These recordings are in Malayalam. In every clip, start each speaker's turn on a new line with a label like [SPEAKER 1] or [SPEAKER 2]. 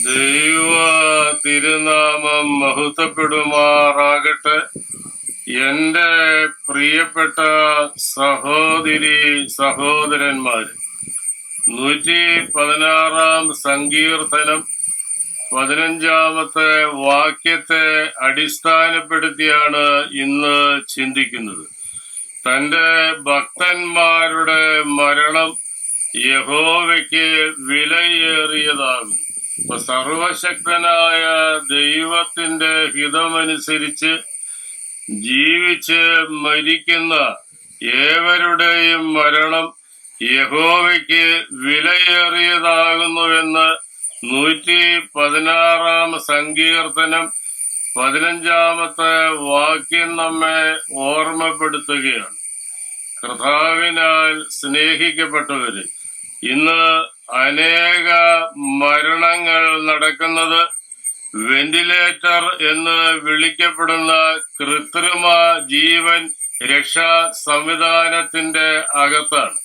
[SPEAKER 1] ദൈവ തിരുനാമം മഹത്വപ്പെടുമാറാകട്ടെ. എൻ്റെ പ്രിയപ്പെട്ട സഹോദരി സഹോദരന്മാര്, 116 സങ്കീർത്തനം 15 വാക്യത്തെ അടിസ്ഥാനപ്പെടുത്തിയാണ് ഇന്ന് ചിന്തിക്കുന്നത്. തന്റെ ഭക്തന്മാരുടെ മരണം യഹോവയ്ക്ക് വിലയേറിയതാകുന്നു. അപ്പൊ സർവശക്തനായ ദൈവത്തിന്റെ ഹിതമനുസരിച്ച് ജീവിച്ച് മരിക്കുന്ന ഏവരുടെയും മരണം യഹോവയ്ക്ക് വിലയേറിയതാകുന്നുവെന്ന് 116 സങ്കീർത്തനം 15 വാക്യം നമ്മെ ഓർമ്മപ്പെടുത്തുകയാണ്. കർത്താവിനാൽ സ്നേഹിക്കപ്പെട്ടവര്, ഇന്ന് അനേക മരണങ്ങൾ നടക്കുന്നത് വെന്റിലേറ്റർ എന്ന് വിളിക്കപ്പെടുന്ന കൃത്രിമ ജീവൻ രക്ഷാ സംവിധാനത്തിന്റെ അകത്താണ്.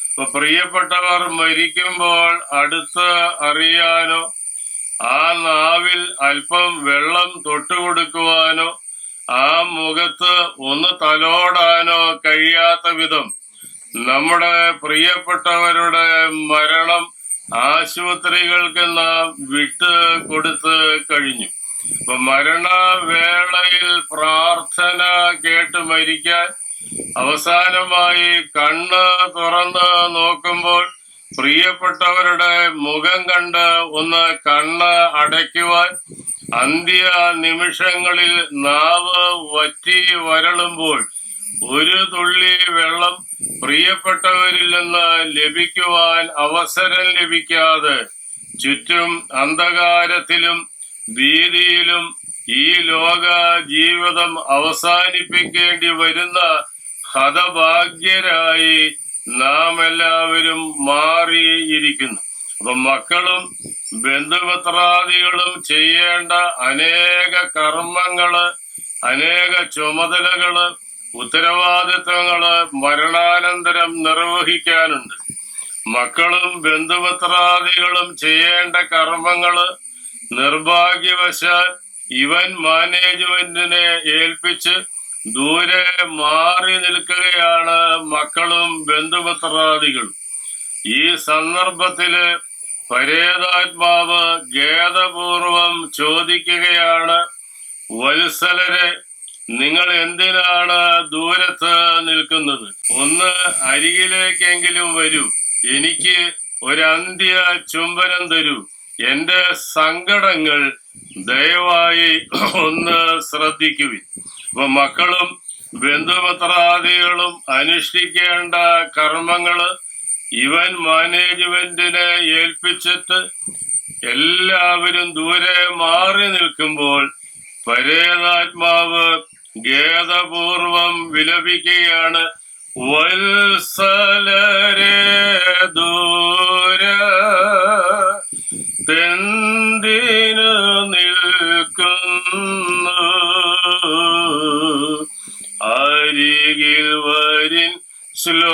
[SPEAKER 1] അപ്പൊ പ്രിയപ്പെട്ടവർ മരിക്കുമ്പോൾ അടുത്ത് അറിയാനോ ആ നാവിൽ അല്പം വെള്ളം തൊട്ടുകൊടുക്കുവാനോ ആ മുഖത്ത് ഒന്ന് തലോടാനോ കഴിയാത്ത വിധം നമ്മുടെ പ്രിയപ്പെട്ടവരുടെ മരണം ആശുപത്രികൾക്ക് നാം വിട്ട് കൊടുത്ത് കഴിഞ്ഞു. അപ്പൊ മരണവേളയിൽ പ്രാർത്ഥന കേട്ട് മരിക്കാൻ അവസാനമായി കണ്ണ് തുറന്ന് നോക്കുമ്പോൾ പ്രിയപ്പെട്ടവരുടെ മുഖം കണ്ട് ഒന്ന് കണ്ണ് അടയ്ക്കുവാൻ, അന്ത്യ നിമിഷങ്ങളിൽ നാവ് വറ്റി വരളുമ്പോൾ ഒരു തുള്ളി വെള്ളം പ്രിയപ്പെട്ടവരിൽ നിന്ന് ലഭിക്കുവാൻ അവസരം ലഭിക്കാതെ ചുറ്റും അന്ധകാരത്തിലും ഭീതിയിലും ഈ ലോക ജീവിതം അവസാനിപ്പിക്കേണ്ടി വരുന്ന ഹതഭാഗ്യരായി നാം എല്ലാവരും മാറിയിരിക്കുന്നു. അപ്പൊ മക്കളും ബന്ധുമിത്രാദികളും ചെയ്യേണ്ട അനേക കർമ്മങ്ങള്, അനേക ചുമതലകള്, ഉത്തരവാദിത്വങ്ങള് മരണാനന്തരം നിർവഹിക്കാനുണ്ട്. മക്കളും ബന്ധുമിത്രാദികളും ചെയ്യേണ്ട കർമ്മങ്ങള് നിർഭാഗ്യവശാൽ ഇവന്റ് മാനേജ്മെന്റിനെ ഏൽപ്പിച്ച് ദൂരെ മാറി നിൽക്കുകയാണ് മക്കളും ബന്ധുമിത്രാദികളും. ഈ സന്ദർഭത്തില് പരേതാത്മാവ് ഖേദപൂർവം ചോദിക്കുകയാണ്, വത്സലരെ, നിങ്ങൾ എന്തിനാണ് ദൂരത്ത് നിൽക്കുന്നത്? ഒന്ന് അരികിലേക്കെങ്കിലും വരൂ, എനിക്ക് ഒരന്ത്യ ചുംബനം തരൂ, എന്റെ സങ്കടങ്ങൾ ദയവായി ഒന്ന് ശ്രദ്ധിക്കുവിൻ. അപ്പൊ മക്കളും ബന്ധുമിത്രാദികളും അനുഷ്ഠിക്കേണ്ട കർമ്മങ്ങള് ഇവന്റ് മാനേജ്മെന്റിനെ ഏൽപ്പിച്ചിട്ട് എല്ലാവരും ദൂരെ മാറി നിൽക്കുമ്പോൾ പരേതാത്മാവ് ഖേദപൂർവം വിലപിക്കുകയാണ്, വത്സലരെ ദൂര തെന്തിനു നിൽക്കുന്നു, അരികിൽ വരിൻ ശ്ലോമോദരുവിൻ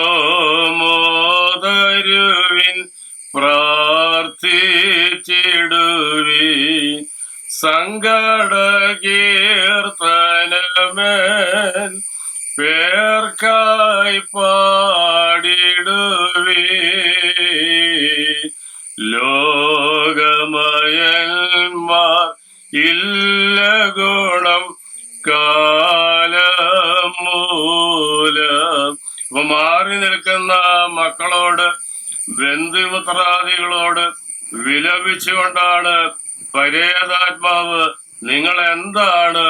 [SPEAKER 1] പ്രാർത്ഥിച്ചിടുവിൻ, സങ്കട കീർത്തനമേൻ പേർക്കായി പാടിടുവി, ലോകമയന്മാർ ഇല്ല ഗുണം കാലം മൂലം. അപ്പൊ മാറി നിൽക്കുന്ന മക്കളോട് ബന്ധുമിത്രാദികളോട് വിലപിച്ചുകൊണ്ടാണ് പരേതാത്മാവ്, നിങ്ങൾ എന്താണ്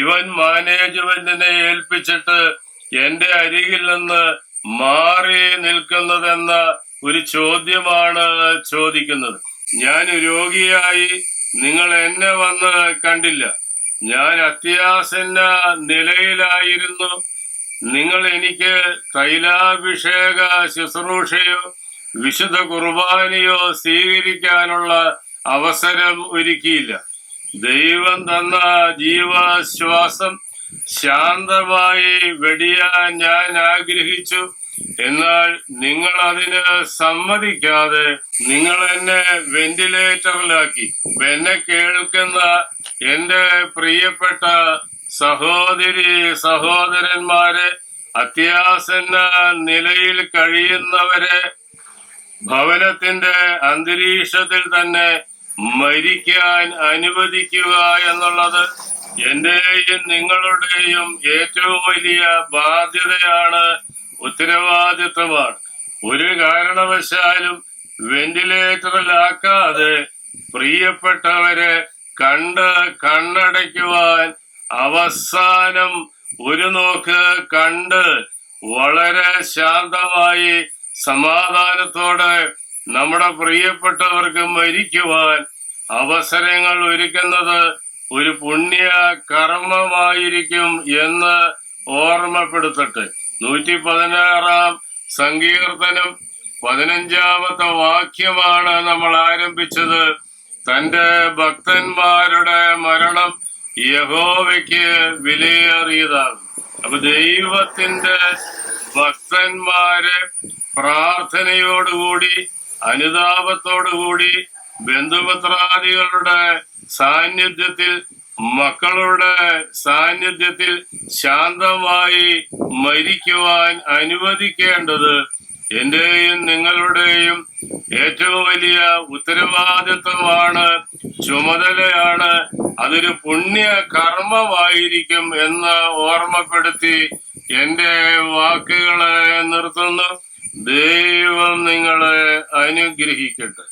[SPEAKER 1] ഇവന്റ് മാനേജ്മെന്റിനെ ഏൽപ്പിച്ചിട്ട് എന്റെ അരികിൽ നിന്ന് മാറി നിൽക്കുന്നതെന്ന ഒരു ചോദ്യമാണ് ചോദിക്കുന്നത്. ഞാൻ രോഗിയായി നിങ്ങൾ എന്നെ വന്ന് കണ്ടില്ല, ഞാൻ അത്യാസന്ന നിലയിലായിരുന്നു, നിങ്ങൾ എനിക്ക് തൈലാഭിഷേക ശുശ്രൂഷയോ വിശുദ്ധ കുർബാനയോ സ്വീകരിക്കാനുള്ള അവസരം ഒരുക്കിയില്ല. ദൈവം തന്ന ജീവശ്വാസം ശാന്തമായി വെടിയാൻ ഞാൻ ആഗ്രഹിച്ചു. എന്നാൽ നിങ്ങൾ അതിന് സമ്മതിക്കാതെ നിങ്ങൾ എന്നെ വെന്റിലേറ്ററിലാക്കി. എന്നെ കേൾക്കുന്ന എന്റെ പ്രിയപ്പെട്ട സഹോദരി സഹോദരന്മാരെ, അത്യാസന്ന നിലയിൽ കഴിയുന്നവരെ ഭവനത്തിന്റെ അന്തരീക്ഷത്തിൽ തന്നെ മരിക്കാൻ അനുവദിക്കുക എന്നുള്ളത് എന്റെയും നിങ്ങളുടെയും ഏറ്റവും വലിയ ബാധ്യതയാണ്, ഉത്തരവാദിത്വമാണ്. ഒരു കാരണവശാലും വെന്റിലേറ്ററിലാക്കാതെ പ്രിയപ്പെട്ടവരെ കണ്ണടയ്ക്കുവാൻ അവസാനം ഒരു നോക്ക് കണ്ട് വളരെ ശാന്തമായി സമാധാനത്തോടെ നമ്മുടെ പ്രിയപ്പെട്ടവർക്ക് മരിക്കുവാൻ അവസരങ്ങൾ ഒരുക്കുന്നത് ഒരു പുണ്യ കർമ്മമായിരിക്കും എന്ന് ഓർമ്മപ്പെടുത്തട്ടെ. 116 സങ്കീർത്തനം 15 വാക്യമാണ് നമ്മൾ ആരംഭിച്ചത്. തന്റെ ഭക്തന്മാരുടെ മരണം യഹോവയ്ക്ക് വിലയേറിയതാണ്. അപ്പൊ ദൈവത്തിന്റെ ഭക്തന്മാരെ പ്രാർത്ഥനയോടുകൂടി അനുതാപത്തോടുകൂടി ബന്ധുമിത്രാദികളുടെ സാന്നിധ്യത്തിൽ മക്കളുടെ സാന്നിധ്യത്തിൽ ശാന്തമായി മരിക്കുവാൻ അനുവദിക്കേണ്ടത് എന്റെയും നിങ്ങളുടെയും ഏറ്റവും വലിയ ഉത്തരവാദിത്വമാണ്, ചുമതലയാണ്. അതൊരു പുണ്യ കർമ്മമായിരിക്കും എന്ന് ഓർമ്മപ്പെടുത്തി എന്റെ വാക്കുകളെ നിർത്തുന്നു. ദൈവം നിങ്ങളെ അനുഗ്രഹിക്കട്ടെ.